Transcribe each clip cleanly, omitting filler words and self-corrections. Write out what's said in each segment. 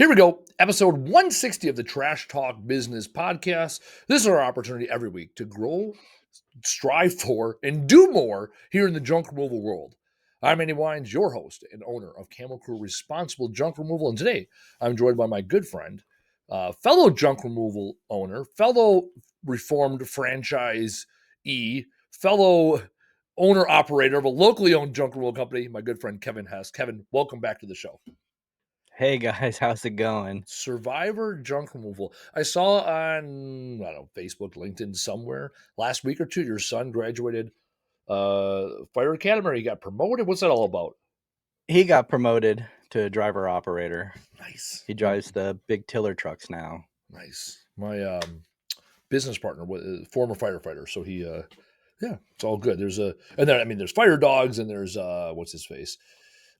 Here we go. Episode 160 of the Trash Talk Business Podcast. This is our opportunity every week to grow, strive for, and do more here in the junk removal world. I'm Andy Weins, your host and owner of Camo Crew Responsible Junk Removal. And today I'm joined by my good friend, fellow junk removal owner, fellow reformed franchise fellow owner operator of a locally owned junk removal company, my good friend Kevin Hess. Kevin, welcome back to the show. Hey guys, how's it going? Survivor junk removal. I saw on, I don't know, Facebook, LinkedIn, somewhere last week or two, your son graduated fire academy, or he got promoted. What's that all about? He got promoted to driver operator. Nice. He drives the big tiller trucks now. Nice. My business partner was former firefighter, so he yeah, it's all good. There's there's fire dogs, and there's what's his face?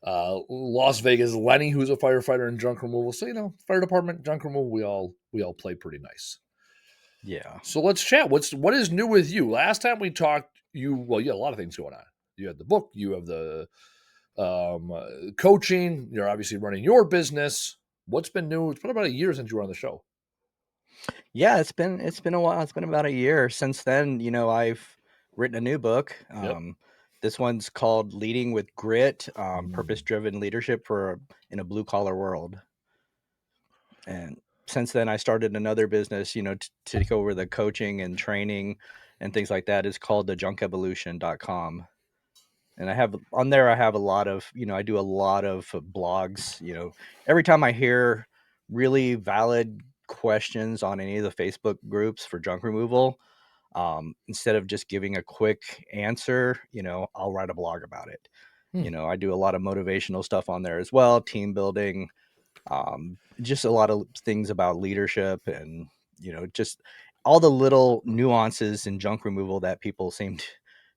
Las Vegas Lenny, who's a firefighter in junk removal. So, fire department, junk removal, we all play pretty nice. Yeah. So let's chat. What is new with you? Last time we talked, you had a lot of things going on. You had the book, you have the coaching. You're obviously running your business. What's been new? It's been about a year since you were on the show. Yeah, it's been a while. It's been about a year since then. I've written a new book. Yep. This one's called Leading with Grit, Purpose-Driven Leadership in a Blue Collar World. And since then, I started another business, to take over the coaching and training and things like that. It's called thejunkevolution.com. And I have a lot of, I do a lot of blogs. Every time I hear really valid questions on any of the Facebook groups for junk removal, instead of just giving a quick answer, I'll write a blog about it. I do a lot of motivational stuff on there as well, team building, just a lot of things about leadership and, just all the little nuances in junk removal that people seem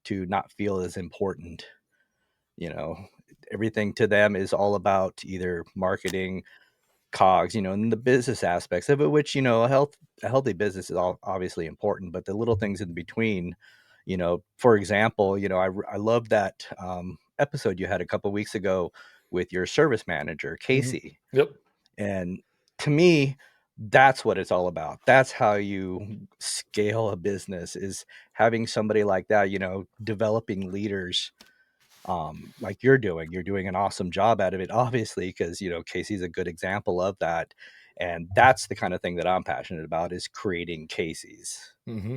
to not feel as important. Everything to them is all about either marketing, cogs, and the business aspects of it, which, a healthy business is obviously important, but the little things in between, for example, I love that episode you had a couple weeks ago with your service manager, Casey. Mm-hmm. Yep. And to me, that's what it's all about. That's how you scale a business, is having somebody like that, developing leaders like you're doing an awesome job out of it, obviously, because Casey's a good example of that. And that's the kind of thing that I'm passionate about, is creating Casey's. Mm-hmm.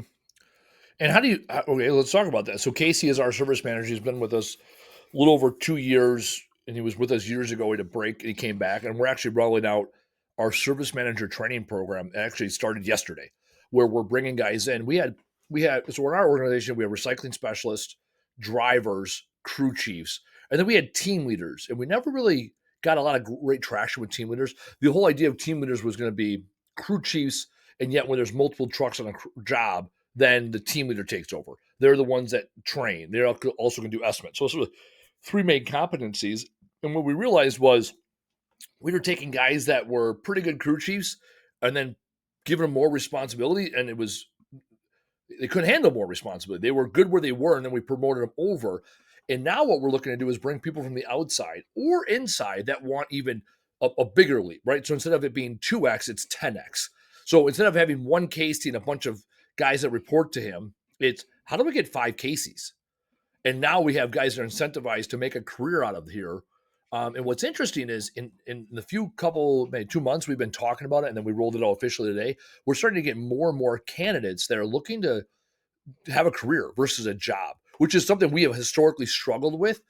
And how do you? Okay, let's talk about that. So Casey is our service manager. He's been with us a little over 2 years, and he was with us years ago. He had a break, and he came back, and we're actually rolling out our service manager training program. It actually started yesterday, where we're bringing guys in. We had so in our organization we have recycling specialists, drivers, crew chiefs, and then we had team leaders, and we never really got a lot of great traction with team leaders. The whole idea of team leaders was going to be crew chiefs, and yet when there's multiple trucks on a job, then the team leader takes over. They're the ones that train. They're also going to do estimates. So it's sort of three main competencies. And what we realized was we were taking guys that were pretty good crew chiefs and then giving them more responsibility, and they couldn't handle more responsibility. They were good where they were, and then we promoted them over. And now what we're looking to do is bring people from the outside or inside that want even a bigger leap, right? So instead of it being 2x, it's 10x. So instead of having one Casey and a bunch of guys that report to him, it's how do we get 5 Caseys? And now we have guys that are incentivized to make a career out of here. And what's interesting is in the maybe 2 months, we've been talking about it, and then we rolled it out officially today. We're starting to get more and more candidates that are looking to have a career versus a job, which is something we have historically struggled with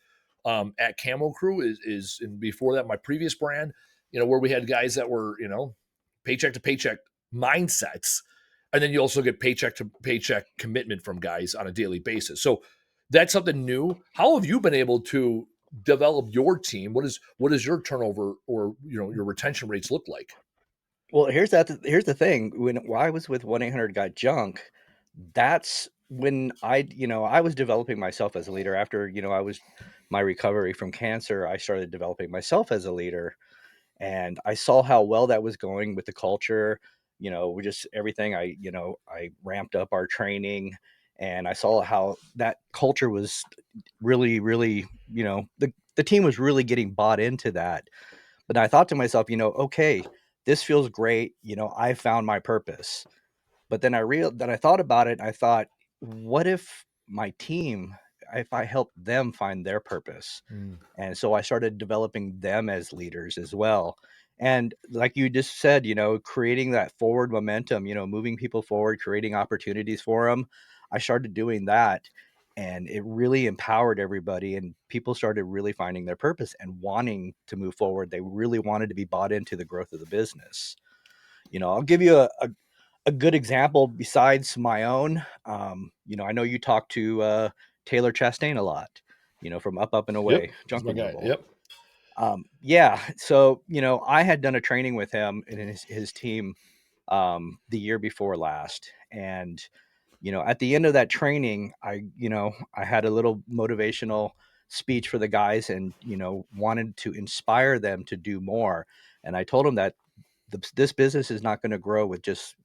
at Camo Crew. Is and before that, my previous brand, where we had guys that were paycheck to paycheck mindsets, and then you also get paycheck to paycheck commitment from guys on a daily basis. So that's something new. How have you been able to develop your team? What is your turnover or your retention rates look like? Well, here's the thing. When I was with 1-800 Got Junk, that's when I was developing myself as a leader. After I was my recovery from cancer, I started developing myself as a leader, and I saw how well that was going with the culture. Just everything. I ramped up our training, and I saw how that culture was really, really, the team was really getting bought into that. But I thought to myself, okay, this feels great. I found my purpose. But then I thought about it. And I thought, what if my team, if I help them find their purpose? Mm. And so I started developing them as leaders as well. And like you just said, creating that forward momentum, moving people forward, creating opportunities for them. I started doing that, and it really empowered everybody. And people started really finding their purpose and wanting to move forward. They really wanted to be bought into the growth of the business. I'll give you a good example besides my own. I know you talk to Taylor Chastain a lot, from Up and Yep. Away He's Junk my guy. Removal. Yep. Yeah. So, I had done a training with him and his team the year before last. And, at the end of that training, I had a little motivational speech for the guys and, wanted to inspire them to do more. And I told them that this business is not going to grow with just,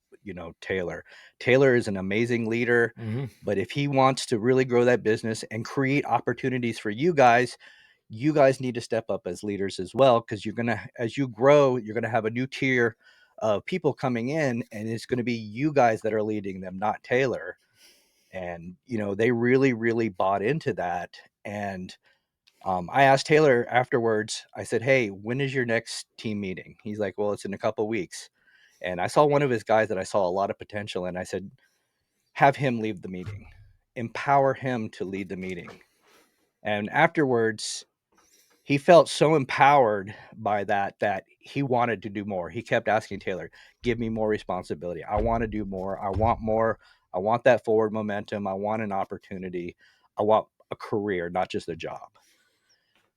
Taylor. Taylor is an amazing leader. Mm-hmm. But if he wants to really grow that business and create opportunities for you guys need to step up as leaders as well, because as you grow, you're gonna have a new tier of people coming in, and it's going to be you guys that are leading them, not Taylor. And they really, really bought into that. And I asked Taylor afterwards. I said, "Hey, when is your next team meeting?" He's like, "Well, it's in a couple weeks." And I saw one of his guys that I saw a lot of potential in. I said, "Have him lead the meeting, empower him to lead the meeting." And afterwards, he felt so empowered by that he wanted to do more. He kept asking Taylor, "Give me more responsibility. I want to do more. I want more. I want that forward momentum. I want an opportunity. I want a career, not just a job."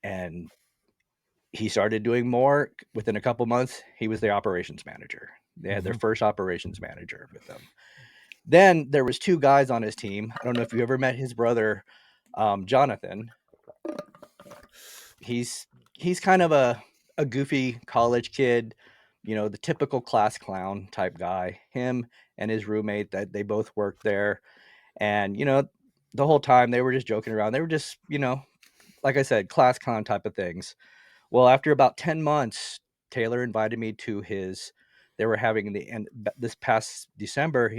And he started doing more. Within a couple months, he was the operations manager. They had their Mm-hmm. first operations manager with them. Then there was two guys on his team. I don't know if you ever met his brother, Jonathan. He's kind of a goofy college kid, the typical class clown type guy. Him and his roommate, that they both worked there. And the whole time they were just joking around. They were just, like I said, class clown type of things. Well, after about 10 months, Taylor invited me to his, they were having the end this past December.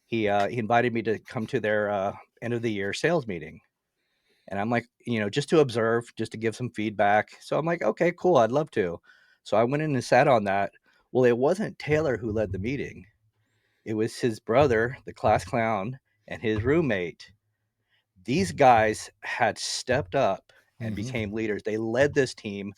He invited me to come to their end of the year sales meeting. And I'm like, just to observe, just to give some feedback. So I'm like, okay, cool. I'd love to. So I went in and sat on that. Well, it wasn't Taylor who led the meeting. It was his brother, the class clown, and his roommate. These guys had stepped up and Mm-hmm. became leaders. They led this team,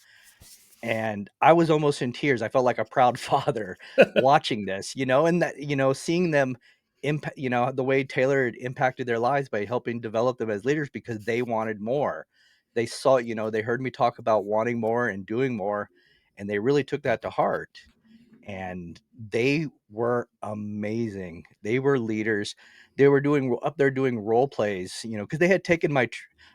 and I was almost in tears. I felt like a proud father watching this, and that, seeing them impact, the way Taylor had impacted their lives by helping develop them as leaders because they wanted more. They saw, they heard me talk about wanting more and doing more, and they really took that to heart. And they were amazing. They were leaders. They were doing up there doing role plays, because they had taken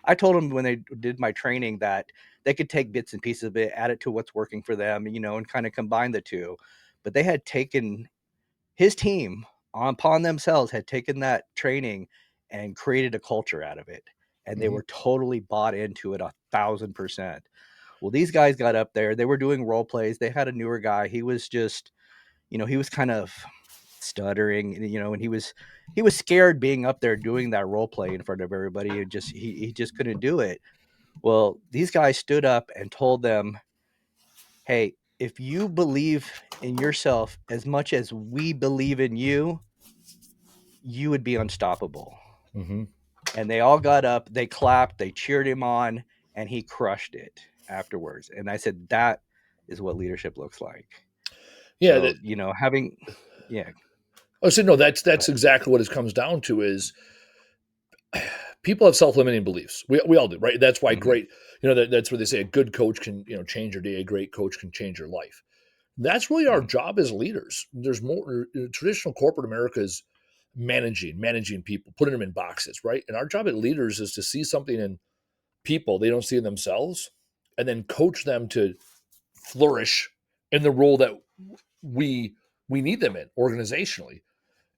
I told them when they did my training that they could take bits and pieces of it, add it to what's working for them, and kind of combine the two. But they had taken his team upon themselves, had taken that training and created a culture out of it. And they Mm-hmm. were totally bought into it 1,000%. Well, these guys got up there. They were doing role plays. They had a newer guy. He was just, he was kind of stuttering, and he was scared being up there doing that role play in front of everybody. And just he just couldn't do it. Well, these guys stood up and told them, "Hey, if you believe in yourself as much as we believe in you, you would be unstoppable." Mm-hmm. And they all got up, they clapped, they cheered him on, and he crushed it afterwards. And I said, that is what leadership looks like. Yeah. So, having, yeah, I said no. go That's ahead. exactly what it comes down to. Is people have self-limiting beliefs. We all do, right? That's why Hmm. great. That's what they say. A good coach can change your day. A great coach can change your life. That's really our Hmm. job as leaders. There's more traditional corporate America is managing people, putting them in boxes, right? And our job as leaders is to see something in people they don't see in themselves, and then coach them to flourish in the role that we we need them in organizationally.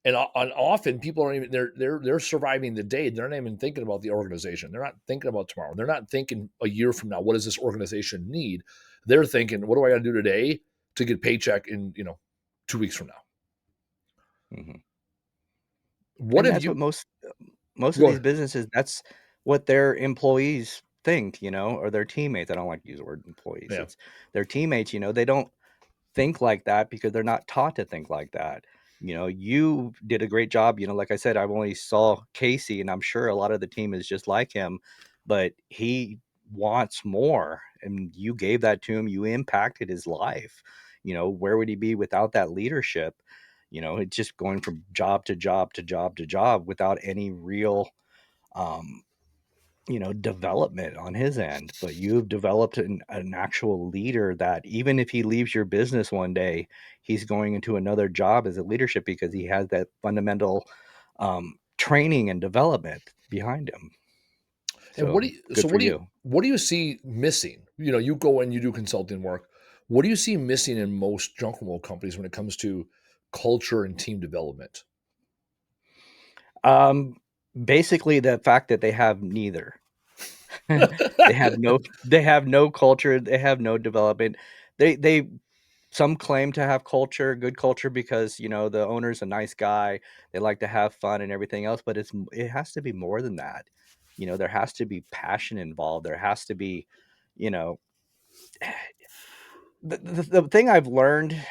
And often people aren't even they're surviving the day. They're not even thinking about the organization. They're not thinking about tomorrow. They're not thinking a year from now. What does this organization need? They're thinking, what do I got to do today to get paycheck in 2 weeks from now. Mhm. What And have that's what you? most of Go these ahead. businesses, that's what their employees think, or their teammates. I don't like to use the word employees. Yeah. It's their teammates, they don't think like that because they're not taught to think like that. You did a great job. Like I said, I've only saw Casey, and I'm sure a lot of the team is just like him, but he wants more, and you gave that to him. You impacted his life. Where would he be without that leadership? It's just going from job to job to job to job without any real um, development on his end. But you've developed an actual leader that even if he leaves your business one day, he's going into another job as a leadership because he has that fundamental training and development behind him. And what So do you good so for what do you you. what do you see missing? You go in, you do consulting work. What do you see missing in most junk removal companies when it comes to culture and team development? Um, Basically, the fact that they have neither. They have no culture. They have no development. They Some claim to have culture, good culture, because the owner's a nice guy. They like to have fun and everything else, but it has to be more than that. There has to be passion involved. There has to be, you know, the thing I've learned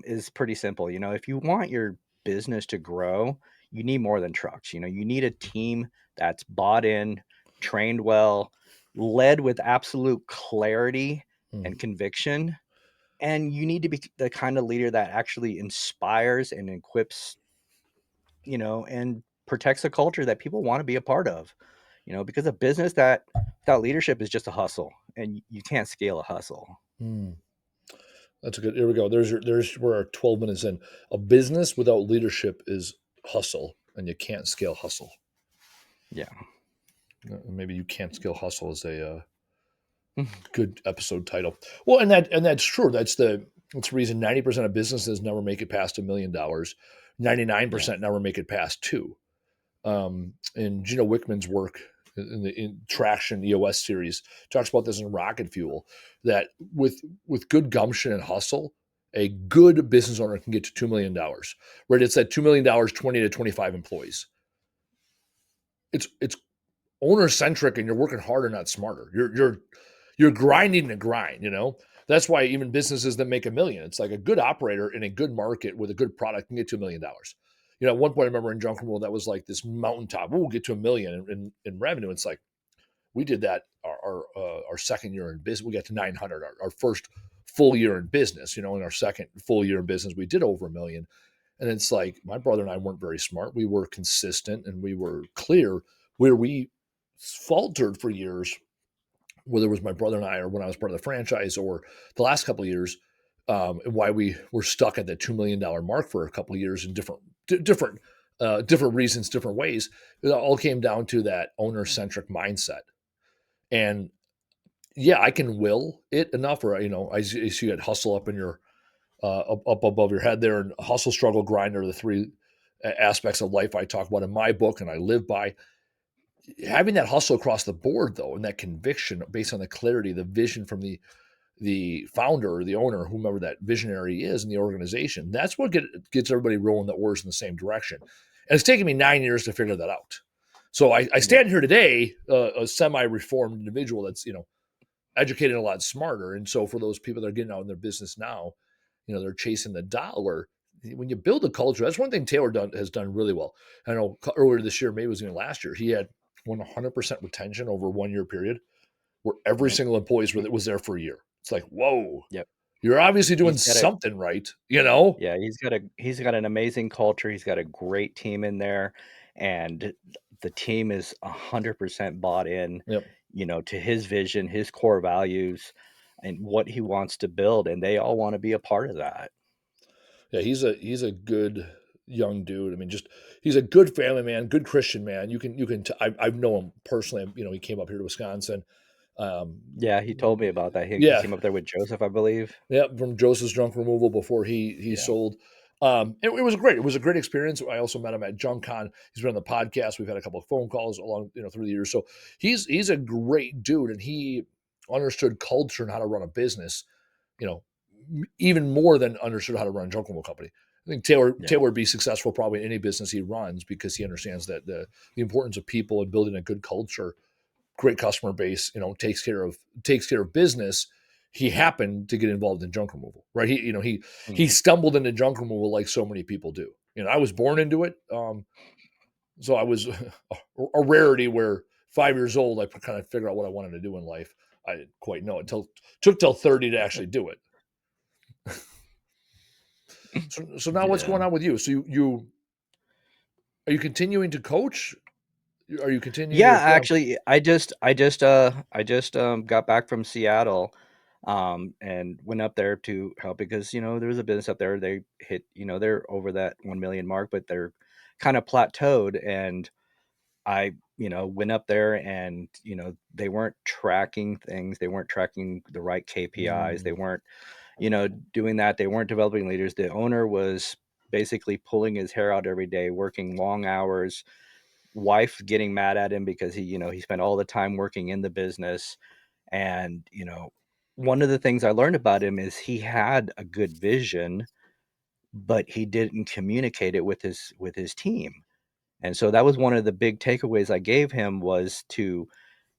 is pretty simple. If you want your business to grow, you need more than trucks. You need a team that's bought in, trained well, led with absolute clarity Mm, and conviction, and you need to be the kind of leader that actually inspires and equips, and protects a culture that people want to be a part of. Because a business that without leadership is just a hustle, and you can't scale a hustle. mm. That's a good. Here we go. There's we're 12 minutes in. A business without leadership is hustle, and you can't scale hustle. Yeah. Maybe you can't scale hustle is a good episode title. Well, and that's true. That's the reason 90% of businesses never make it past $1 million. Yeah. 99% never make it past two. And Gino Wickman's work in Traction EOS series talks about this in Rocket Fuel, that with good gumption and hustle, a good business owner can get to $2 million. Right? It's that $2 million, 20 to 25 employees. It's owner centric, and you're working harder, not smarter. You're grinding the grind. That's why even businesses that make 1 million, it's like a good operator in a good market with a good product can get to $1 million. At one point, I remember in junk removal that was like this mountaintop. We'll get to 1 million in revenue. It's like we did that our second year in business. We got to 900. Our first full year in business. In our second full year in business, we did over 1 million. And it's like my brother and I weren't very smart. We were consistent and we were clear. Where we faltered for years, whether it was my brother and I or when I was part of the franchise or the last couple of years, and why we were stuck at that $2 million mark for a couple of years in different reasons, different ways. It all came down to that owner centric mindset. And yeah, I can will it enough, or I see that hustle up in your up above your head there, and hustle, struggle, grind are the three aspects of life I talk about in my book and I live by. Having that hustle across the board, though, and that conviction based on the clarity, the vision from the founder or the owner, whomever that visionary is in the organization, that's what gets everybody rolling that oars in the same direction. And it's taken me 9 years to figure that out. So I Yeah. stand here today, a semi-reformed individual that's educated a lot smarter. And so for those people that are getting out in their business now, they're chasing the dollar. When you build a culture, that's one thing Taylor has done really well. I know earlier this year, maybe it was even last year, he had 100% retention over a 1 year period where every Yep. single employee was there for a year. It's like, whoa, Yep. you're obviously doing He's got a something right. Yeah, he's got an amazing culture. He's got a great team in there, and the team is 100% bought in, Yep. to his vision, his core values, and what he wants to build, and they all want to be a part of that. Yeah, he's a good young dude. I mean, just he's a good family man, good Christian man. I know him personally. He came up here to Wisconsin. Um, Yeah, he told me about that. He yeah, came up there with Joseph, I believe. yeah, from Joseph's Junk Removal before he Yeah, sold. It was great. It was a great experience. I also met him at JunkCon. He's been on the podcast. We've had a couple of phone calls along, through the years. So he's a great dude, and he understood culture and how to run a business, you know, even more than understood how to run a junk removal company. I think Yeah. Taylor would be successful probably in any business he runs because he understands that the importance of people and building a good culture, great customer base, takes care of business. He happened to get involved in junk removal, right? He Mhm. stumbled into junk removal like so many people do. I was born into it, so I was a rarity where 5 years old I kind of figured out what I wanted to do in life. I didn't quite know it until took till 30 to actually do it. So now what's Yeah. going on with you? So you are you continuing to coach? Are you continuing Yeah, to yeah? actually, I just got back from Seattle, and went up there to help because there's a business up there. They hit, they're over that 1 million mark, but they're kind of plateaued. And I, went up there, and they weren't tracking things. They weren't tracking the right KPIs. They Mm, weren't, doing that. They weren't developing leaders. The owner was basically pulling his hair out every day, working long hours, wife getting mad at him because he spent all the time working in the business. And one of the things I learned about him is he had a good vision, but he didn't communicate it with his team. And so that was one of the big takeaways I gave him, was to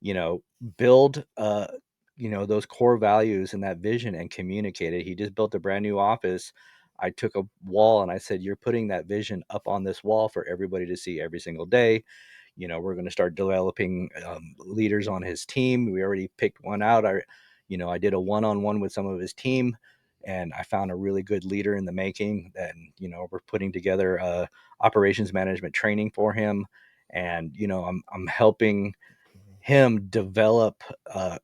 you know build those core values and that vision and communicate it. He just built a brand new office. I took a wall and I said, you're putting that vision up on this wall for everybody to see every single day. We're going to start developing leaders on his team. We already picked one out. I did a one-on-one with some of his team, and I found a really good leader in the making. And we're putting together operations management training for him. And I'm helping him develop a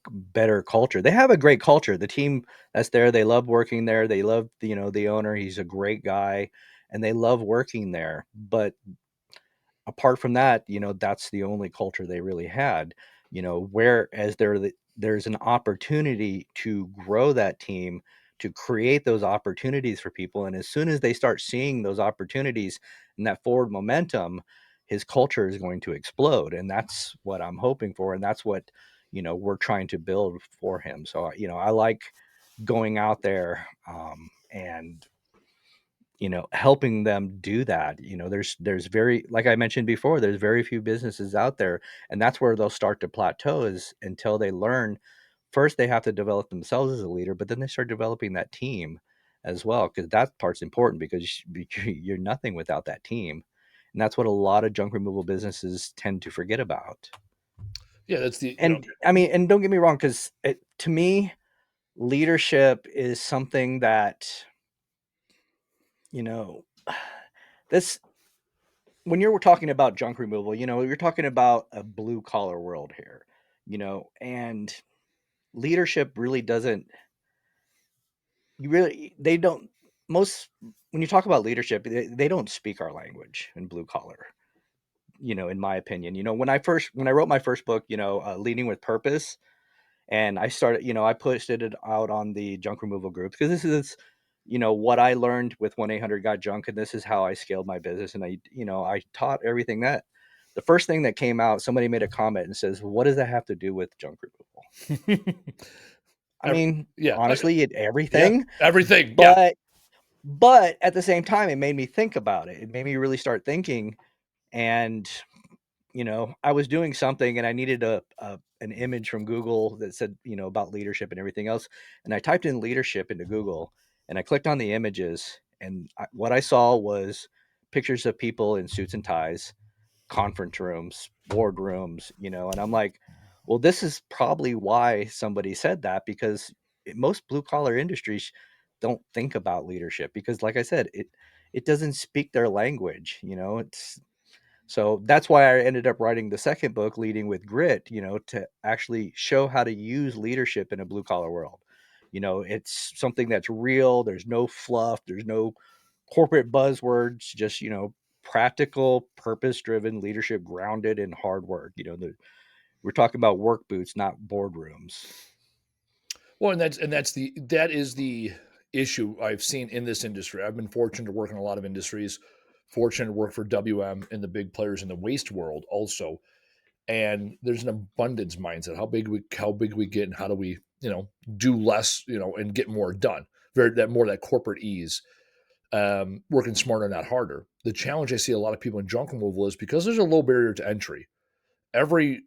better culture. They have a great culture. The team that's there, they love working there. They love the owner. He's a great guy, and they love working there. But apart from that, that's the only culture they really had. Whereas there's an opportunity to grow that team, to create those opportunities for people. And as soon as they start seeing those opportunities and that forward momentum, his culture is going to explode. And that's what I'm hoping for. And that's what, we're trying to build for him. So, I like going out there, and helping them do that. There's very, like I mentioned before, there's very few businesses out there, and that's where they'll start to plateau, is until they learn. First they have to develop themselves as a leader, but then they start developing that team as well, because that part's important, because you're nothing without that team. And that's what a lot of junk removal businesses tend to forget about. yeah, that's the And I mean, and don't get me wrong, because to me, leadership is something that you know this when you're talking about junk removal, you're talking about a blue collar world here, and leadership really doesn't, they don't, most, when you talk about leadership, they don't speak our language in blue collar, in my opinion. When I wrote my first book, Leading with Purpose, and I started, I posted it out on the junk removal groups, because this is, what I learned with 1-800 got junk, and this is how I scaled my business. And I taught everything that. The first thing that came out, somebody made a comment and says, what does that have to do with junk removal? I Every- mean, yeah, honestly, yeah, everything. everything. Yeah, But at the same time, it made me think about it. It made me really start thinking. And I was doing something, and I needed an image from Google that said, about leadership and everything else. And I typed in leadership into Google, and I clicked on the images, and what I saw was pictures of people in suits and ties, conference rooms, boardrooms, and I'm like, well, this is probably why somebody said that, because most blue collar industries don't think about leadership, because, like I said, it doesn't speak their language. It's So that's why I ended up writing the second book, Leading with Grit, to actually show how to use leadership in a blue collar world. It's something that's real. There's no fluff, there's no corporate buzzwords, just, practical, purpose driven leadership grounded in hard work. We're talking about work boots, not boardrooms. well, that is the issue I've seen in this industry. I've been fortunate to work in a lot of industries, fortunate to work for WM and the big players in the waste world also. And there's an abundance mindset. How big we get, and how do we do less, and get more done. very that more that corporate ease, working smarter, not harder. The challenge I see a lot of people in junk removal is because there's a low barrier to entry. Everybody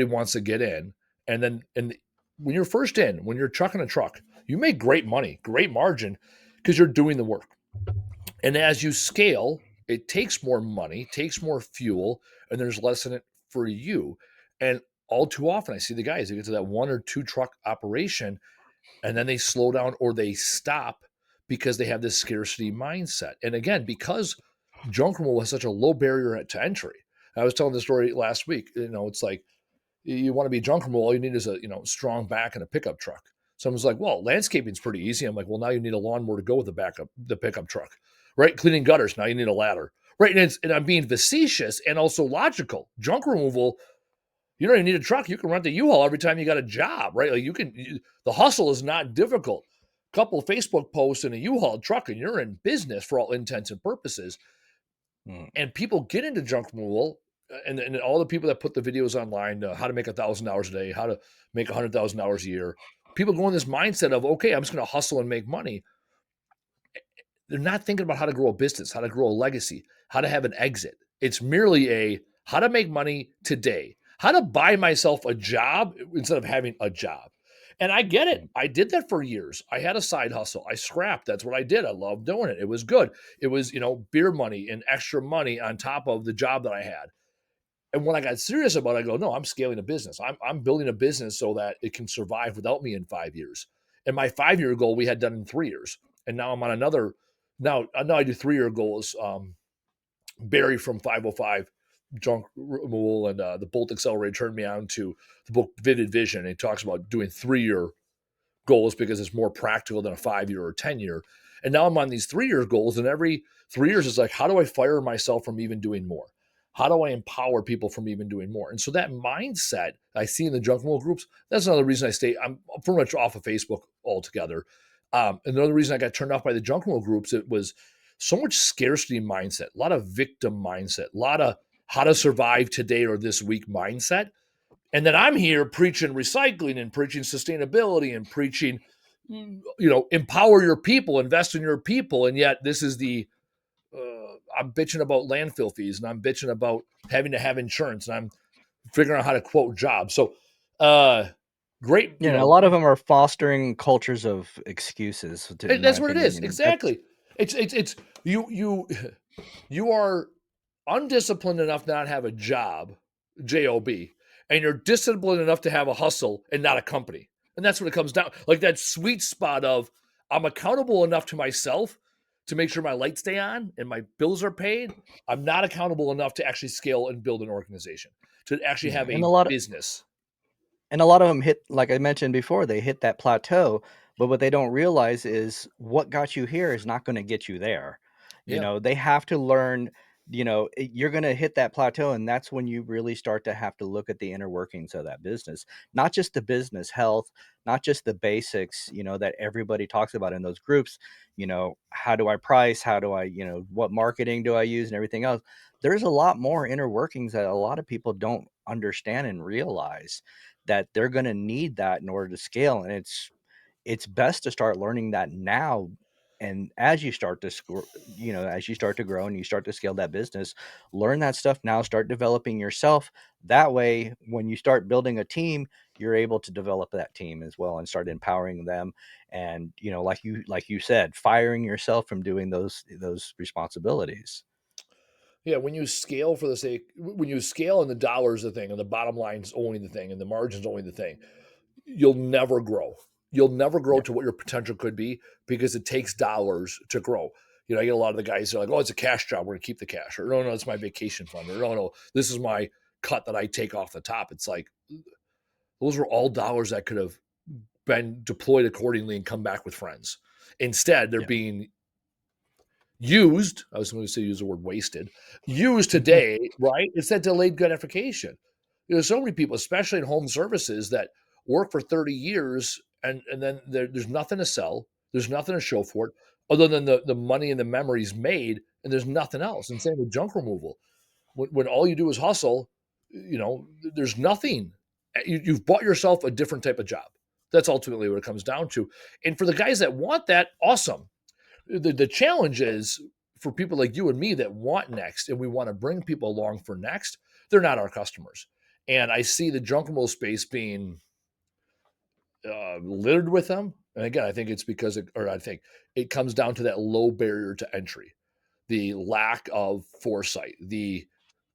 wants to get in, and when you're first in, when you're trucking a truck, you make great money, great margin because you're doing the work. And as you scale, it takes more money, takes more fuel, and there's less in it for you. And all too often, I see the guys that get to that one or two truck operation and then they slow down or they stop because they have this scarcity mindset. And again, because junk removal has such a low barrier to entry. I was telling the story last week. It's like you want to be junk removal, all you need is a strong back and a pickup truck. Someone's like, well, landscaping's pretty easy. I'm like, well, now you need a lawnmower to go with the pickup truck, right? Cleaning gutters, now you need a ladder, right? And I'm being facetious and also logical. Junk removal, you don't even need a truck. You can rent the U-Haul every time you got a job, right? Like the hustle is not difficult. A couple of Facebook posts in a U-Haul truck, and you're in business for all intents and purposes. Mm. And people get into junk removal, and all the people that put the videos online, how to make $1,000 a day, how to make $100,000 a year. People go in this mindset of, okay, I'm just going to hustle and make money. They're not thinking about how to grow a business, how to grow a legacy, how to have an exit. It's merely a how to make money today, how to buy myself a job instead of having a job. And I get it. Mm. I did that for years. I had a side hustle. I scrapped. That's what I did. I loved doing it. It was good. It was, beer money and extra money on top of the job that I had. And when I got serious about it, I go, no, I'm scaling a business. I'm building a business so that it can survive without me in 5 years. And my 5 year goal we had done in 3 years. And now I'm on another. Now I do 3 year goals. Barry from 505 Junk Removal and the Bolt Accelerator turned me on to the book Vivid Vision. And he talks about doing 3 year goals because it's more practical than a 5 year or 10 year. And now I'm on these 3 year goals, and every 3 years it's like, how do I fire myself from even doing more? How do I empower people from even doing more? And so that mindset I see in the junk removal groups, that's another reason I'm pretty much off of Facebook altogether. Another reason I got turned off by the junk removal groups, it was so much scarcity mindset, a lot of victim mindset, a lot of how to survive today or this week mindset. And then I'm here preaching recycling and preaching sustainability and preaching, empower your people, invest in your people. And yet this is I'm bitching about landfill fees, and I'm bitching about having to have insurance, and I'm figuring out how to quote jobs. So, great, Yeah, and a lot of them are fostering cultures of excuses, in my that's what it opinion. is. You know, that's Exactly. It's you are undisciplined enough to not have a job, job, and you're disciplined enough to have a hustle and not a company. And that's what it comes down, like that sweet spot of I'm accountable enough to myself to make sure my lights stay on and my bills are paid. I'm not accountable enough to actually scale and build an organization, to actually yeah, have a business. and a lot of them hit, like I mentioned before, they hit that plateau, but what they don't realize is what got you here is not going to get you there. You Yeah. know, they have to learn, you're going to hit that plateau, and that's when you really start to have to look at the inner workings of that business, not just the business health, not just the basics, that everybody talks about in those groups. How do I price? How do I, what marketing do I use and everything else? There's a lot more inner workings that a lot of people don't understand and realize that they're going to need that in order to scale, and it's best to start learning that now. And as you start to as you start to grow and you start to scale that business, learn that stuff now, start developing yourself. That way, when you start building a team, you're able to develop that team as well and start empowering them. And like you said, firing yourself from doing those responsibilities. Yeah, when you scale for the sake, when you scale and the dollars the thing, and the bottom line's only the thing, and the margin's only the thing, you'll never grow. You'll never grow Yeah. to what your potential could be because it takes dollars to grow. I get a lot of the guys that are like, "Oh, it's a cash job. We're gonna keep the cash," or "No, no, it's my vacation fund," or "No, no, this is my cut that I take off the top." It's like those were all dollars that could have been deployed accordingly and come back with friends. Instead, they're Yeah. being used. I was going to say use the word wasted. Used today, right? It's that delayed gratification. There's so many people, especially in home services, that work for 30 years and then there's nothing to sell. There's nothing to show for it other than the money and the memories made, and there's nothing else. And same with junk removal. When all you do is hustle, there's nothing. You've bought yourself a different type of job. That's ultimately what it comes down to. And for the guys that want that, awesome. The challenge is for people like you and me that want next and we want to bring people along for next, they're not our customers. And I see the junk removal space being littered with them. And again, I think it's because, I think it comes down to that low barrier to entry, the lack of foresight, the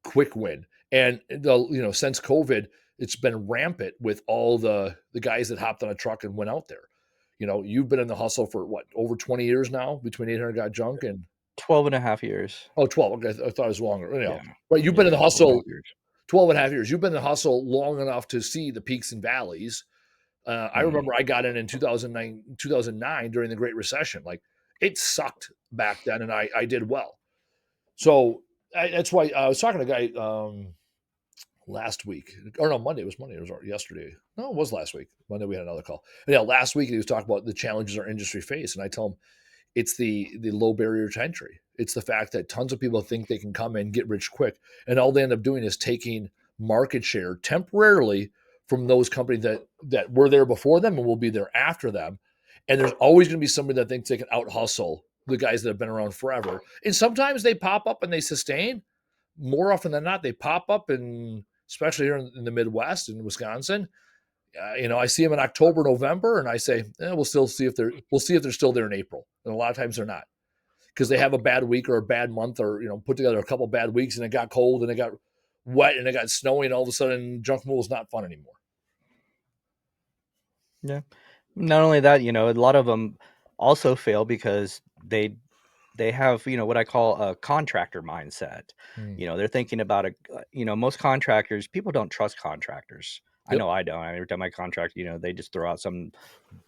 quick win. And since COVID, it's been rampant with all the guys that hopped on a truck and went out there. You've been in the hustle for what, over 20 years now, between 800 Got Junk and 12 and a half years. 12. Okay, I thought it was longer. Yeah. Right. You've been in the 12 and a hustle half years. 12 and a half years. You've been in the hustle long enough to see the peaks and valleys. I Mhm. remember I got in 2009 during the Great Recession. Like, it sucked back then, and I did well. So that's why I was talking to a guy last week, or no, Monday. It was Monday. It was yesterday. No, it was last week. Monday we had another call. And yeah, last week he was talking about the challenges our industry face, and I tell him it's the low barrier to entry. It's the fact that tons of people think they can come in, get rich quick, and all they end up doing is taking market share temporarily from those companies that were there before them and will be there after them. And there's always going to be somebody that thinks they can out hustle the guys that have been around forever. And sometimes they pop up and they sustain. More often than not, they pop up, and especially here in the Midwest in Wisconsin, I see them in October, November, and I say, we'll see if they're still there in April. And a lot of times they're not, because they have a bad week or a bad month, or put together a couple bad weeks, and it got cold and it got wet and it got snowy, and all of a sudden junk removal is not fun anymore. Yeah. Not only that, a lot of them also fail because they have, what I call a contractor mindset. Mm. They're thinking about most contractors, people don't trust contractors. I Yep. know I don't. Every time I contract, they just throw out some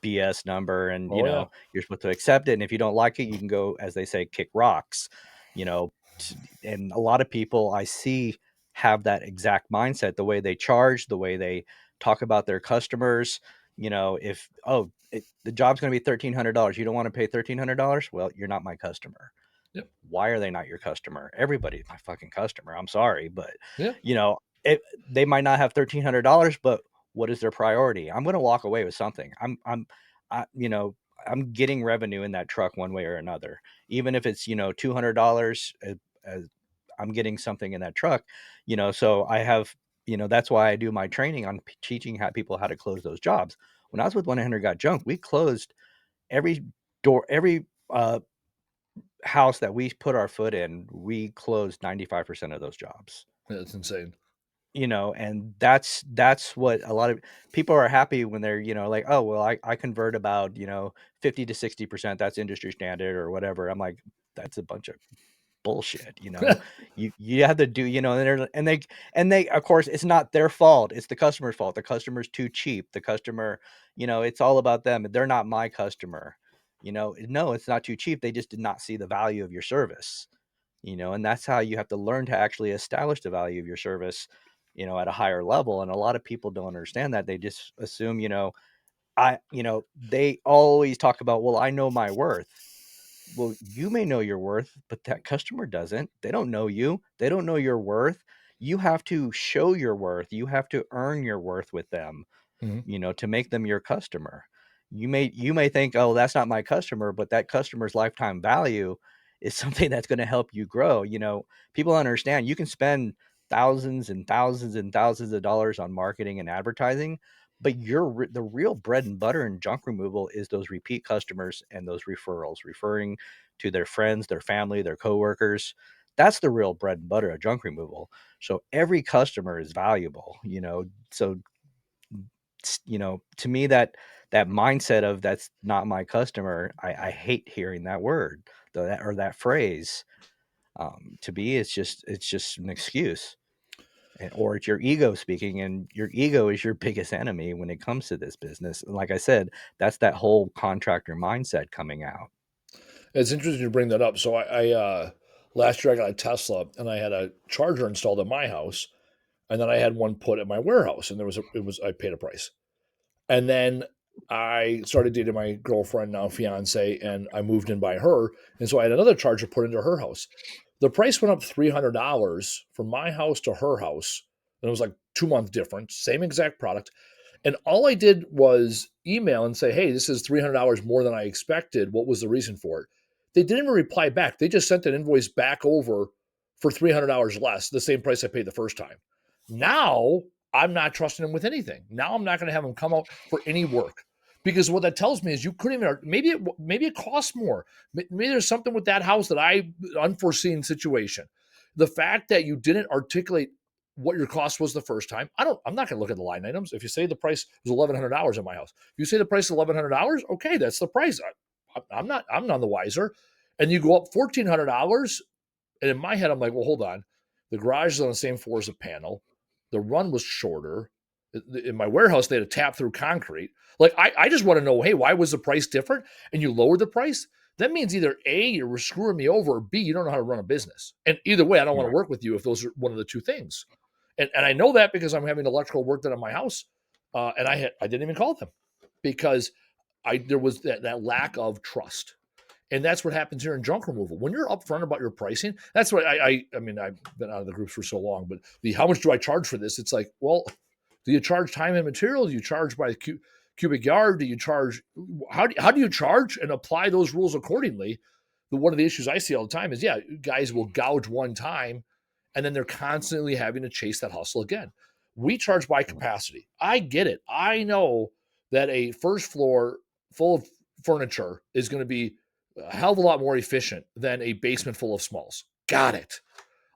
BS number, and Oh yeah. you're supposed to accept it. And if you don't like it, you can go, as they say, kick rocks. You know, and a lot of people I see have that exact mindset. The way they charge, the way they talk about their customers. If the job's going to be $1,300, you don't want to pay $1,300. Well, you're not my customer. Yep. Why are they not your customer? Everybody's my fucking customer. I'm sorry, but Yeah. you know, they might not have $1,300, but what is their priority? I'm going to walk away with something. I, I'm getting revenue in that truck one way or another, even if it's $200. As I'm getting something in that truck, So I have, that's why I do my training on teaching people how to close those jobs. When I was with 100 Got Junk, we closed every door, every house that we put our foot in. We closed 95% of those jobs. That's insane. And that's what a lot of people are happy when they're, like, oh, well, I convert about, 50 to 60%. That's industry standard or whatever. I'm like, that's a bunch of bullshit. You have to do, and they of course, it's not their fault, it's the customer's fault. The customer's too cheap. The customer, it's all about them. They're not my customer. No, it's not too cheap. They just did not see the value of your service. And that's how you have to learn to actually establish the value of your service, at a higher level. And a lot of people don't understand that. They just assume, they always talk about, well, I know my worth. Well, you may know your worth, but that customer doesn't. They don't know you. They don't know your worth. You have to show your worth. You have to earn your worth with them, Mhm. to make them your customer. You may think, oh, that's not my customer, but that customer's lifetime value is something that's going to help you grow. People understand you can spend thousands and thousands and thousands of dollars on marketing and advertising, but the real bread and butter in junk removal is those repeat customers and those referrals, referring to their friends, their family, their coworkers. That's the real bread and butter of junk removal. So every customer is valuable. So to me, that mindset of that's not my customer, I hate hearing that word, or that phrase. To me, it's just an excuse, or it's your ego speaking, and your ego is your biggest enemy when it comes to this business. And like I said, that's that whole contractor mindset coming out. It's interesting you bring that up. So I last year I got a Tesla, and I had a charger installed at my house, and then I had one put at my warehouse, and I paid a price. And then I started dating my girlfriend, now fiance, and I moved in by her. And so I had another charger put into her house. The price went up $300 from my house to her house. And it was like 2 month difference, same exact product. And all I did was email and say, hey, this is $300 more than I expected. What was the reason for it? They didn't even reply back. They just sent an invoice back over for $300 less, the same price I paid the first time. Now I'm not trusting them with anything. Now I'm not going to have them come out for any work, because what that tells me is you couldn't even, maybe it costs more. Maybe there's something with that house that I unforeseen situation. The fact that you didn't articulate what your cost was the first time. I'm not going to look at the line items. If you say the price was $1,100 in my house, if you say the price is $1,100, okay, that's the price. I'm none the wiser. And you go up $1,400, and in my head, I'm like, well, hold on. The garage is on the same floor as the panel. The run was shorter. In my warehouse, they had a tap through concrete. Like, I just want to know, hey, why was the price different? And you lowered the price? That means either A, you're screwing me over, or B, you don't know how to run a business. And either way, I don't want to Right. work with you if those are one of the two things. And I know that because I'm having electrical work done on my house, and I didn't even call them because there was that lack of trust. And that's what happens here in junk removal. When you're upfront about your pricing, that's what I mean, I've been out of the groups for so long, but how much do I charge for this? It's like, well, do you charge time and material? Do you charge by cubic yard? Do you charge? How do you charge and apply those rules accordingly? One of the issues I see all the time is, yeah, guys will gouge one time, and then they're constantly having to chase that hustle again. We charge by capacity. I get it. I know that a first floor full of furniture is going to be a hell of a lot more efficient than a basement full of smalls. Got it.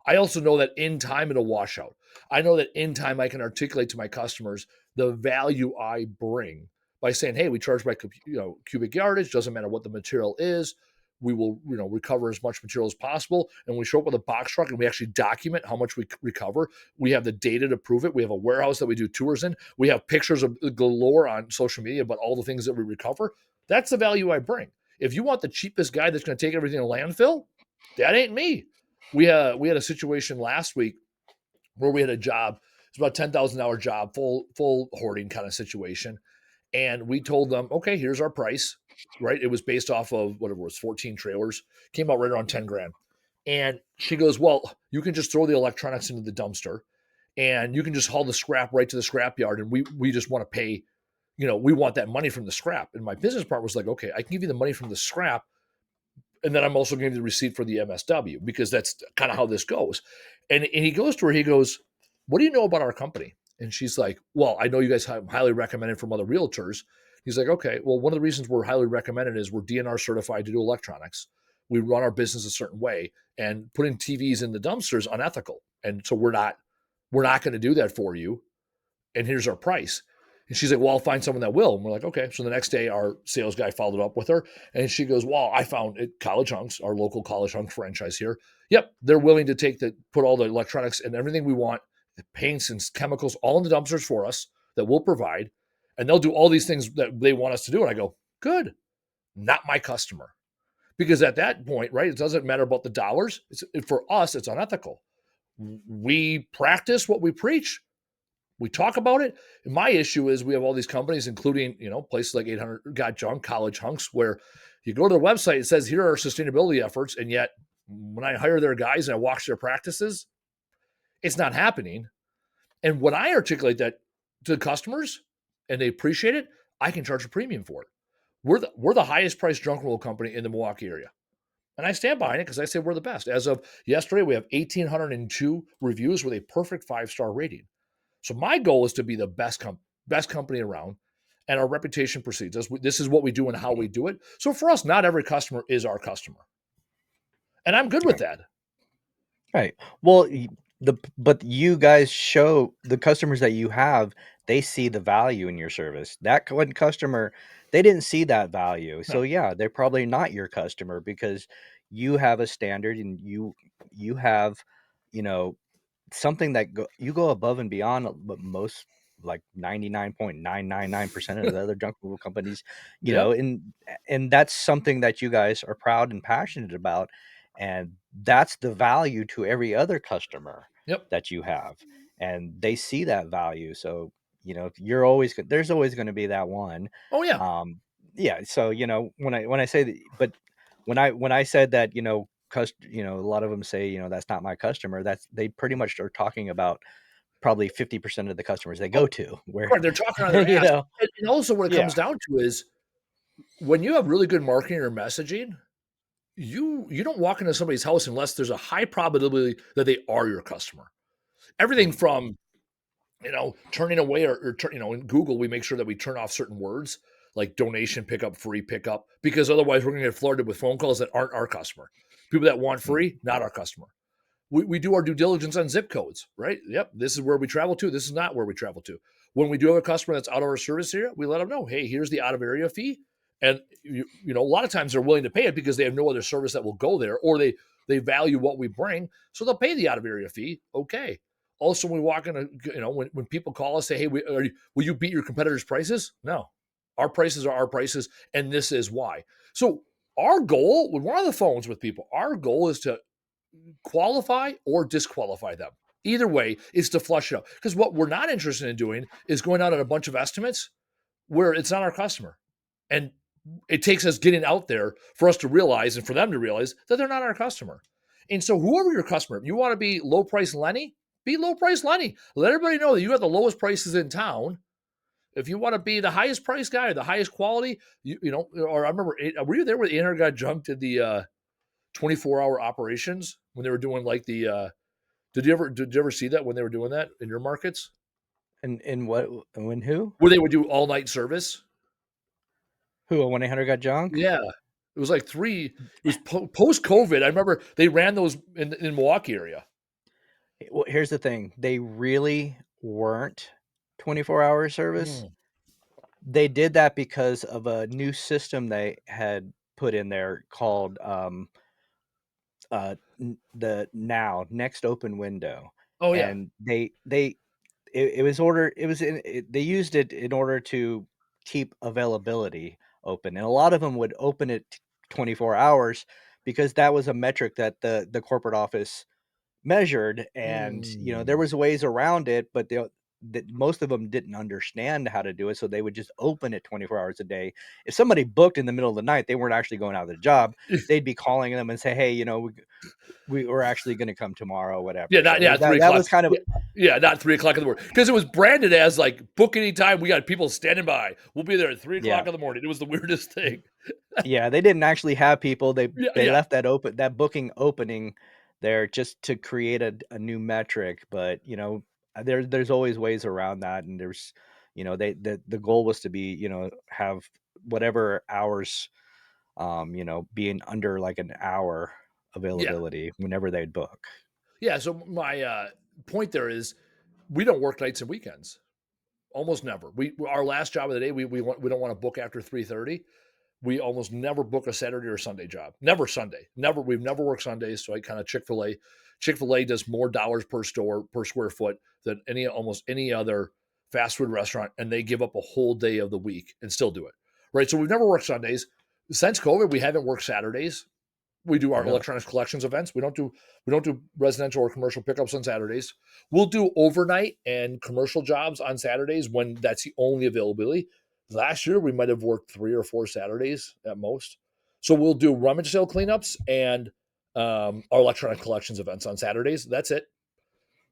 I also know that in time it'll wash out. I know that in time I can articulate to my customers the value I bring by saying, "Hey, we charge by cubic yardage. Doesn't matter what the material is. We will recover as much material as possible." And when we show up with a box truck and we actually document how much we recover, we have the data to prove it. We have a warehouse that we do tours in. We have pictures of galore on social media about all the things that we recover. That's the value I bring. If you want the cheapest guy that's going to take everything to landfill, that ain't me. We had a situation last week where we had a job. It's about $10,000 job, full hoarding kind of situation, and we told them, okay, here's our price. Right? It was based off of whatever it was, 14 trailers. Came out right around 10 grand. And she goes, well, you can just throw the electronics into the dumpster, and you can just haul the scrap right to the scrap yard, and we just want to pay. We want that money from the scrap. And my business partner was like, okay, I can give you the money from the scrap, and then I'm also giving you the receipt for the MSW, because that's kind of how this goes. And he goes to her, he goes, what do you know about our company? And she's like, well, I know you guys have highly recommended from other realtors. He's like, okay, well, one of the reasons we're highly recommended is we're DNR certified to do electronics. We run our business a certain way, and putting TVs in the dumpster is unethical. And so we're not going to do that for you. And here's our price. And she's like, well, I'll find someone that will. And we're like, okay. So the next day, our sales guy followed up with her, and she goes, well, I found it, College Hunks, our local College Hunks franchise here. Yep, they're willing to put all the electronics and everything we want, paints and chemicals, all in the dumpsters for us that we'll provide. And they'll do all these things that they want us to do. And I go, good, not my customer. Because at that point, right, it doesn't matter about the dollars. For us, it's unethical. We practice what we preach. We talk about it. And my issue is we have all these companies, including places like 800 Got Junk, College Hunks, where you go to their website, it says here are our sustainability efforts, and yet when I hire their guys and I watch their practices, it's not happening. And when I articulate that to customers and they appreciate it, I can charge a premium for it. We're the highest priced junk roll company in the Milwaukee area. And I stand behind it because I say we're the best. As of yesterday, we have 1,802 reviews with a perfect 5-star rating. So my goal is to be the best company around, and our reputation precedes us. This is what we do and how we do it. So for us, not every customer is our customer, and I'm good with Right. that. Right. Well, but you guys show the customers that you have, they see the value in your service. That one customer, they didn't see that value. No. So yeah, they're probably not your customer because you have a standard and you have, you know, something that you go above and beyond what most, like 99.999% of the other junk removal companies, Yep. and that's something that you guys are proud and passionate about, and that's the value to every other customer Yep. that you have, and they see that value. So you're always there's always going to be that one. Oh yeah. um yeah, so when I say that, but when I said that, a lot of them say, that's not my customer. That's, they pretty much are talking about probably 50% of the customers they go Oh, to. Where correct. They're talking on their you ass. know, And also what it yeah, comes down to is when you have really good marketing or messaging, you don't walk into somebody's house unless there's a high probability that they are your customer. Everything mm, from turning away in Google, we make sure that we turn off certain words like donation pickup, free pickup, because otherwise we're going to get flooded with phone calls that aren't our customer. People that want mm. free, not our customer. We do our due diligence on zip codes, right? Yep, this is where we travel to. This is not where we travel to. When we do have a customer that's out of our service area, we let them know, hey, here's the out of area fee, and a lot of times they're willing to pay it because they have no other service that will go there, or they value what we bring, so they'll pay the out of area fee. Okay. Also, when we walk in, when people call us, say, hey, will you beat your competitors' prices? No, our prices are our prices, and this is why. So our goal when we're on the phones with people, our goal is to qualify or disqualify them. Either way, is to flush it out. Because what we're not interested in doing is going out on a bunch of estimates where it's not our customer. And it takes us getting out there for us to realize and for them to realize that they're not our customer. And so, whoever your customer, if you want to be low price Lenny, be low price Lenny. Let everybody know that you have the lowest prices in town. If you want to be the highest price guy or the highest quality, or I remember, were you there when 800 got junked in the 24-hour operations when they were doing like the did you ever see that when they were doing that in your markets And what, when who? where they would do all night service? Who, a 1-800 got junk? Yeah, it was like it was post COVID. I remember they ran those in Milwaukee area. Well, here's the thing. They really weren't 24-hour service. Mm. They did that because of a new system they had put in there called the now next open window, Oh yeah. and it was order it was in it, they used it in order to keep availability open, and a lot of them would open it 24 hours because that was a metric that the corporate office measured, and there Mm. was ways around it, but most of them didn't understand how to do it, so they would just open it 24 hours a day. If somebody booked in the middle of the night, they weren't actually going out of the job. They'd be calling them and say, hey, we were actually going to come tomorrow, Yeah, whatever. not So yeah, that 3 o'clock. was kind of, Yeah, yeah, not 3 o'clock in the morning because it was branded as like book anytime. We got people standing by. We'll be there at 3 o'clock yeah. in the morning. It was the weirdest thing. Yeah, they didn't actually have people. They Yeah, they yeah, left that booking opening there just to create a new metric, but there's always ways around that, and there's the goal was to be have whatever hours being under like an hour yeah, availability whenever they'd book. yeah. So my point there is, we don't work nights and weekends. Almost never. Our last job of the day, we don't want to book after 3:30. We almost never book a Saturday or Sunday job. Never Sunday. Never. We've never worked Sundays. So I kind of Chick-fil-A. Chick-fil-A does more dollars per store per square foot than almost any other fast food restaurant, and they give up a whole day of the week and still do it. Right. So we've never worked Sundays. Since COVID, we haven't worked Saturdays. We do our Really? electronics collections events. We don't do residential or commercial pickups on Saturdays. We'll do overnight and commercial jobs on Saturdays when that's the only availability. Last year we might have worked 3 or 4 Saturdays at most. So we'll do rummage sale cleanups and our electronic collections events on Saturdays. That's it.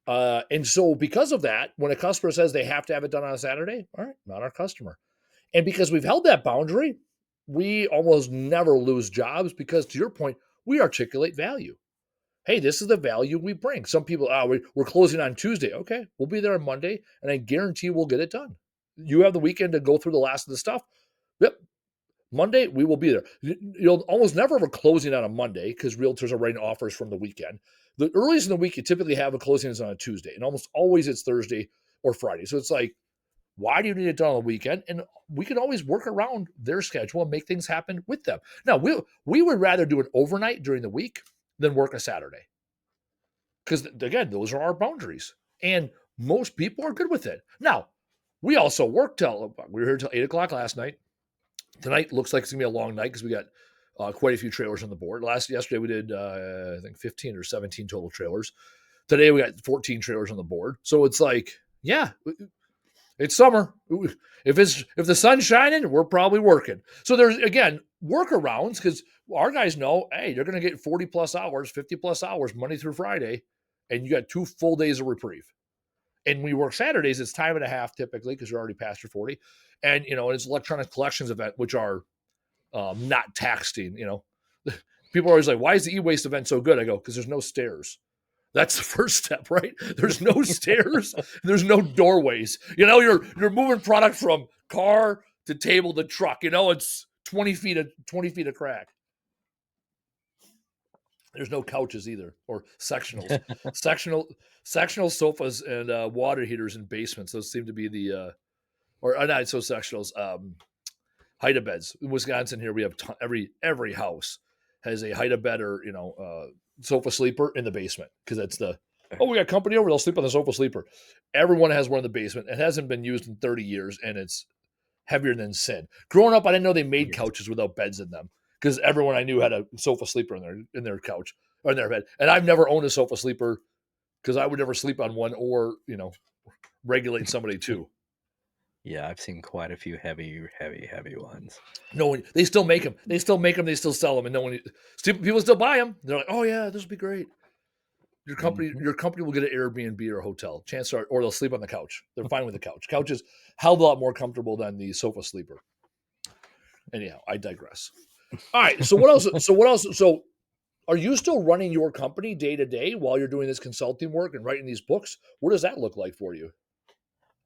And so because of that, when a customer says they have to have it done on a Saturday, all right, not our customer. And because we've held that boundary, we almost never lose jobs because, to your point, we articulate value. Hey, this is the value we bring. Some people, we're closing on Tuesday. Okay, we'll be there on Monday, and I guarantee we'll get it done. You have the weekend to go through the last of the stuff. Yep, Monday we will be there. You'll almost never have a closing on a Monday because realtors are writing offers from the weekend. The earliest in the week you typically have a closing is on a Tuesday, and almost always it's Thursday or Friday. So it's like, why do you need it done on the weekend? And we can always work around their schedule and make things happen with them. Now, we would rather do an overnight during the week than work a Saturday. Because again, those are our boundaries. And most people are good with it. Now, we also work till we were here till 8 o'clock last night. Tonight looks like it's gonna be a long night because we got quite a few trailers on the board. Yesterday we did I think 15 or 17 total trailers. Today we got 14 trailers on the board. So it's like, yeah, it's summer. If the sun's shining, we're probably working. So there's again workarounds because our guys know, hey, you're going to get 40 plus hours, 50 plus hours, Monday through Friday, and you got 2 full days of reprieve. And we work Saturdays, it's time and a half typically because you're already past your 40. And, it's electronic collections event, which are not taxing, People are always like, why is the e-waste event so good? I go, because there's no stairs. That's the first step, right? There's no stairs, there's no doorways. You're moving product from car to table to truck. It's 20 feet of crack. There's no couches either, or sectionals. Sectional sofas and water heaters in basements. Those seem to be the or not so sectionals. Height of beds in Wisconsin. Here we have every house has a height of bed or sofa sleeper in the basement because that's the we got company over. They'll sleep on the sofa sleeper. Everyone has one in the basement. It hasn't been used in 30 years, and it's heavier than sin. Growing up, I didn't know they made couches without beds in them because everyone I knew had a sofa sleeper in their couch or in their bed. And I've never owned a sofa sleeper because I would never sleep on one or regulate somebody too. Yeah, I've seen quite a few heavy ones. No one, they still make them. They still make them. They still sell them, and no one, people still buy them. They're like, oh yeah, this would be great. Your company, Mhm. your company will get an Airbnb or a hotel. Chances are, or they'll sleep on the couch. They're fine with the couch. Couch is hell of a lot more comfortable than the sofa sleeper. Anyhow, I digress. All right. So what else? So what else? So are you still running your company day to day while you're doing this consulting work and writing these books? What does that look like for you?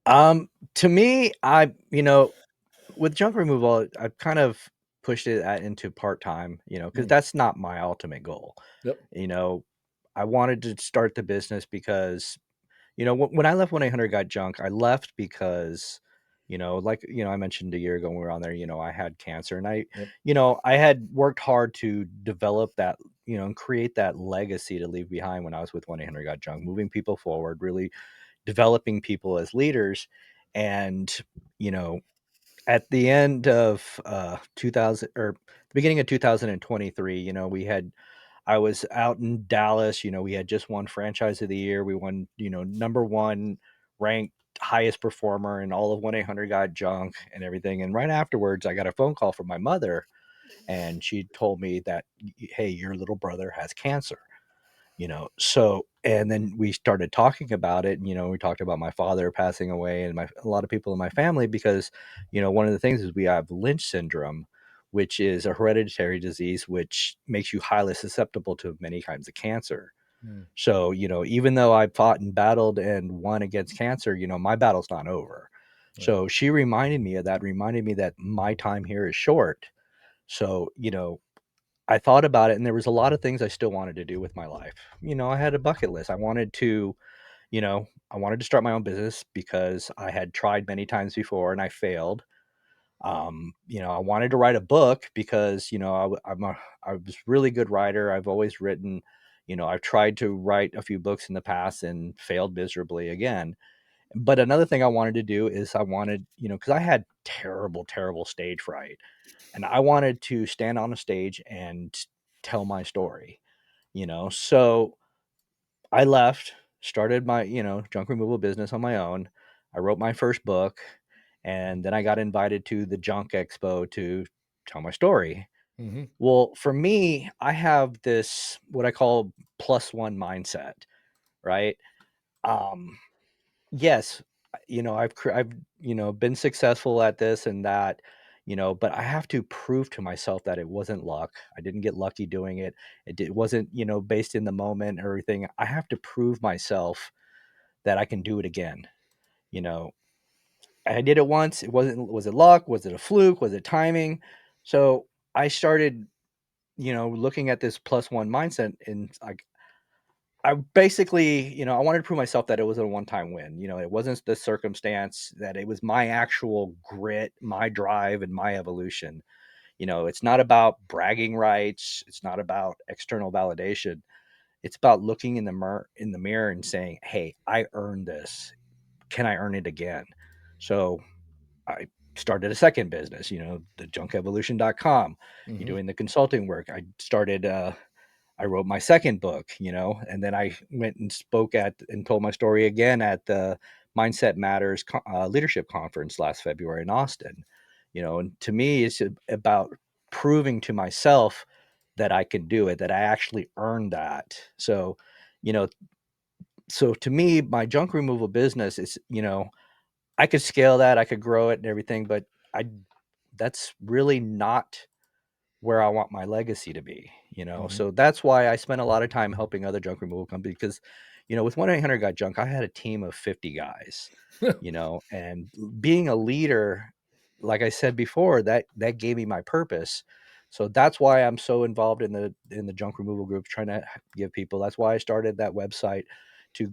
To me, with junk removal, I've kind of pushed it into part-time, because Mm, that's not my ultimate goal. yep. You know, I wanted to start the business because, when I left 1-800 Got Junk, I left because, I mentioned a year ago when we were on there, I had cancer and Yep. I had worked hard to develop that, and create that legacy to leave behind when I was with 1-800 Got Junk, moving people forward, really developing people as leaders. And, you know, at the end of 2000 or the beginning of 2023, I was out in Dallas. We had just won franchise of the year. We won, number one ranked highest performer in all of 1-800 Got Junk and everything. And right afterwards, I got a phone call from my mother, and she told me that, hey, your little brother has cancer. So and then we started talking about it, and we talked about my father passing away and a lot of people in my family, because one of the things is we have Lynch syndrome, which is a hereditary disease which makes you highly susceptible to many kinds of cancer. Mm, So even though I fought and battled and won against cancer, my battle's not over. right. So she reminded me of that, reminded me that my time here is short. So I thought about it, and there was a lot of things I still wanted to do with my life. I had a bucket list. I wanted to start my own business because I had tried many times before and I failed. I wanted to write a book because, I was a really good writer. I've always written, I've tried to write a few books in the past and failed miserably again. But another thing I wanted to do is I wanted, because I had terrible, terrible stage fright, and I wanted to stand on a stage and tell my story. So I left, started my, junk removal business on my own. I wrote my first book, and then I got invited to the Junk Expo to tell my story. Mm-hmm. Well, for me, I have this what I call plus one mindset, right? Um, yes, I've been successful at this and that, but I have to prove to myself that it wasn't luck. I didn't get lucky doing it. It wasn't, based in the moment or everything. I have to prove myself that I can do it again. You know, I did it once. It wasn't. Was it luck? Was it a fluke? Was it timing? So I started, looking at this plus one mindset, and I basically, I wanted to prove myself that it was a one-time win. It wasn't the circumstance, that it was my actual grit, my drive, and my evolution. It's not about bragging rights. It's not about external validation. It's about looking in the mirror and saying, "Hey, I earned this. Can I earn it again?" So I started a second business, the junkevolution.com, Mm-hmm. doing the consulting work. I wrote my second book, and then I went and spoke at and told my story again at the Mindset Matters Leadership Conference last February in Austin. And to me, it's about proving to myself that I can do it, that I actually earned that. So, you know, So to me, my junk removal business is, I could scale that, I could grow it and everything, but I that's really not where I want my legacy to be, Mhm. So that's why I spend a lot of time helping other junk removal companies because, with 1-800 Got Junk, I had a team of 50 guys, and being a leader, like I said before, that gave me my purpose. So that's why I'm so involved in the junk removal groups, trying to give people. That's why I started that website to,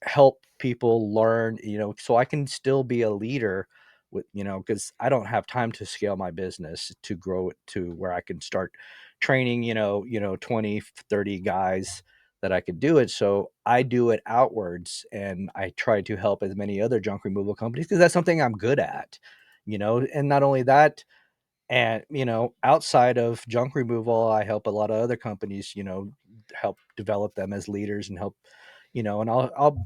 help people learn, so I can still be a leader with, because I don't have time to scale my business to grow it to where I can start training, 20, 30 guys that I could do it. So I do it outwards, and I try to help as many other junk removal companies because that's something I'm good at, and not only that, and outside of junk removal, I help a lot of other companies, help develop them as leaders and help, and I'll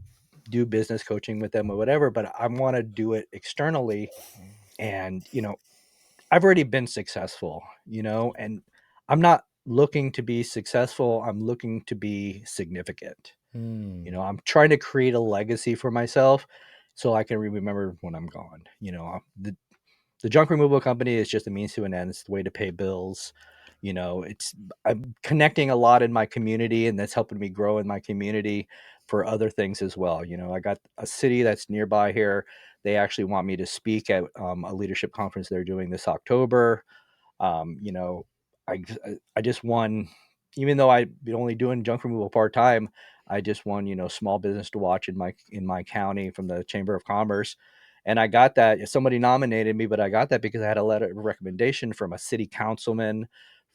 do business coaching with them or whatever, but I want to do it externally. And I've already been successful, and I'm not looking to be successful, I'm looking to be significant. Mm. I'm trying to create a legacy for myself so I can remember when I'm gone. The junk removal company is just a means to an end. It's the way to pay bills. It's I'm connecting a lot in my community, and that's helping me grow in my community for other things as well. I got a city that's nearby here. They actually want me to speak at a leadership conference they're doing this October. Um, you know, I just won, even though I've been only doing junk removal part time. I just won, small business to watch in my county from the Chamber of Commerce, and I got that. Somebody nominated me, but I got that because I had a letter of recommendation from a city councilman,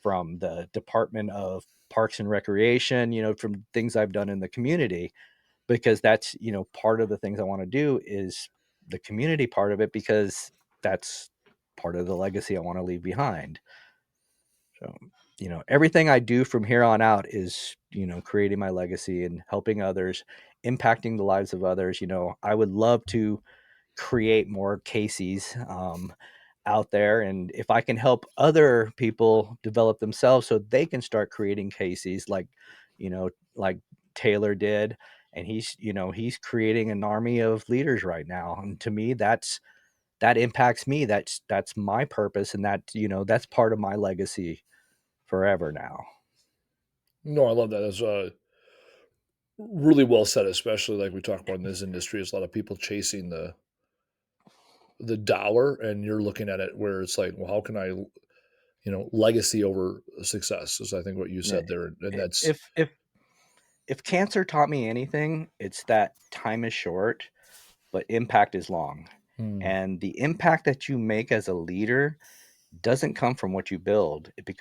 from the Department of Parks and Recreation, from things I've done in the community, because that's part of the things I want to do is the community part of it, because that's part of the legacy I want to leave behind. So, everything I do from here on out is, creating my legacy and helping others, impacting the lives of others. I would love to create more Casey's out there. And if I can help other people develop themselves so they can start creating Casey's like Taylor did. And he's creating an army of leaders right now. And to me, that impacts me. That's my purpose. And that's part of my legacy forever now. No, I love that. It's really well said, especially like we talk about in this industry. There's a lot of people chasing the dollar, and you're looking at it where it's like, well, how can I, legacy over success is I think what you Yeah. said there, and that's If cancer taught me anything, it's that time is short, but impact is long. hmm, And the impact that you make as a leader doesn't come from what you build. It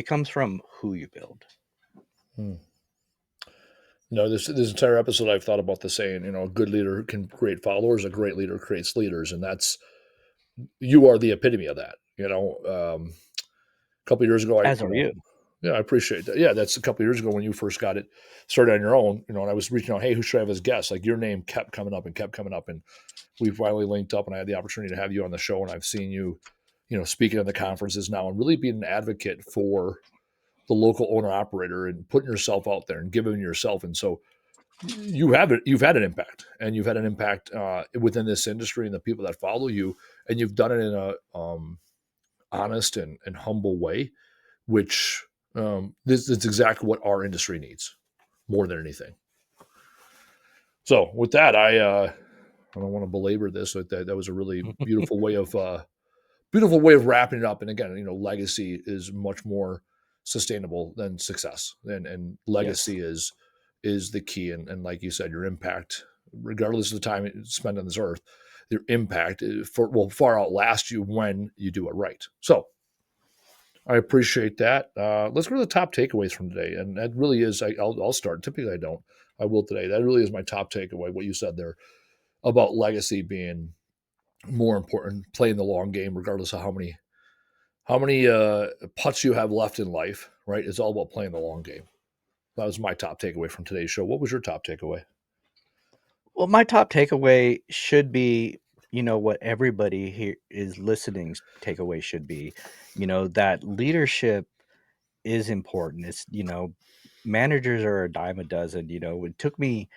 comes from who you build. hmm. No, this entire episode I've thought about the saying, a good leader can create followers, a great leader creates leaders, and that's you are the epitome of that. A couple of years ago, As are you. yeah, I appreciate that. Yeah, that's a couple of years ago when you first got it started on your own, and I was reaching out, hey, who should I have as guests? Like your name kept coming up and kept coming up, and we finally linked up, and I had the opportunity to have you on the show, and I've seen you, speaking at the conferences now, and really being an advocate for the local owner operator and putting yourself out there and giving yourself, and so you've had an impact, and you've had an impact within this industry and the people that follow you, and you've done it in a honest and humble way, which this is exactly what our industry needs more than anything. So with that, I don't want to belabor this. But that was a really beautiful way of wrapping it up. And again, legacy is much more sustainable than success, and Yes. legacy is the key. And like you said, your impact, regardless of the time spent on this earth, your impact will far outlast you when you do it right. So I appreciate that. Let's go to the top takeaways from today, and that really is. I'll start. Typically, I don't. I will today. That really is my top takeaway. What you said there about legacy being more important, playing the long game, regardless of how many putts you have left in life. Right? It's all about playing the long game. That was my top takeaway from today's show. What was your top takeaway? Well, my top takeaway should be, what everybody here is listening's takeaway should be, that leadership is important. It's, managers are a dime a dozen. It took me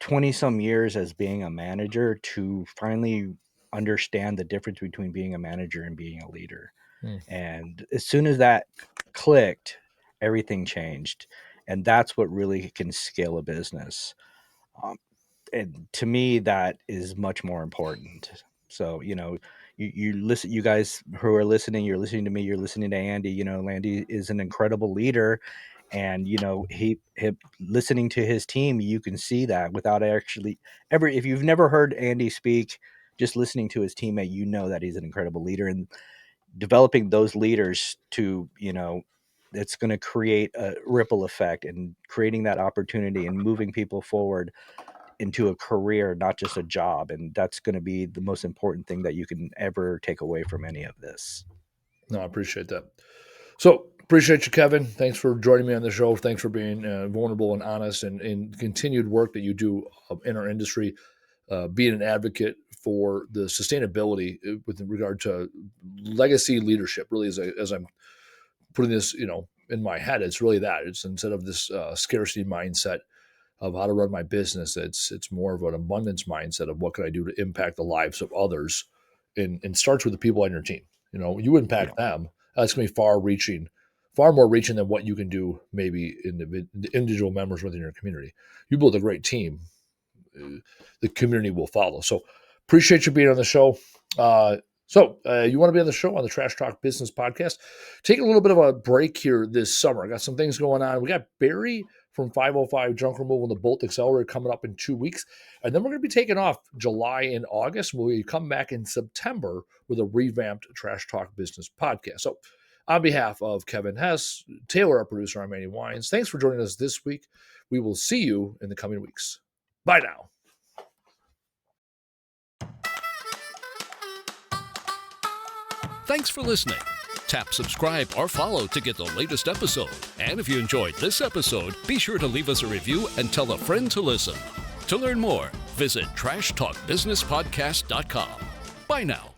20 some years as being a manager to finally understand the difference between being a manager and being a leader. And as soon as that clicked, everything changed. And that's what really can scale a business. And to me, that is much more important. So, you listen, you guys who are listening, you're listening to me, you're listening to Andy. Andy is an incredible leader. And, he listening to his team, you can see that without actually if you've never heard Andy speak, just listening to his teammate, that he's an incredible leader. And developing those leaders to, it's going to create a ripple effect and creating that opportunity and moving people forward into a career, not just a job. And that's going to be the most important thing that you can ever take away from any of this. No, I appreciate that. So appreciate you, Kevin. Thanks for joining me on the show. Thanks for being vulnerable and honest and continued work that you do in our industry, being an advocate for the sustainability with regard to legacy leadership. Really, as I'm putting this, in my head, it's really that. It's instead of this scarcity mindset of how to run my business, it's more of an abundance mindset of what can I do to impact the lives of others, and starts with the people on your team. You impact them. That's going to be far more reaching than what you can do maybe in the individual members within your community. You build a great team, the community will follow. So appreciate you being on the show. You want to be on the show on the Trash Talk Business Podcast? Take a little bit of a break here this summer. I got some things going on. We got Barry from 505 Junk Removal and the Bolt Accelerator coming up in 2 weeks. And then we're going to be taking off July and August. We'll come back in September with a revamped Trash Talk Business Podcast. So on behalf of Kevin Hess, Taylor, our producer, I'm Andy Weins. Thanks for joining us this week. We will see you in the coming weeks. Bye now. Thanks for listening. Tap subscribe or follow to get the latest episode. And if you enjoyed this episode, be sure to leave us a review and tell a friend to listen. To learn more, visit trashtalkbusinesspodcast.com. Bye now.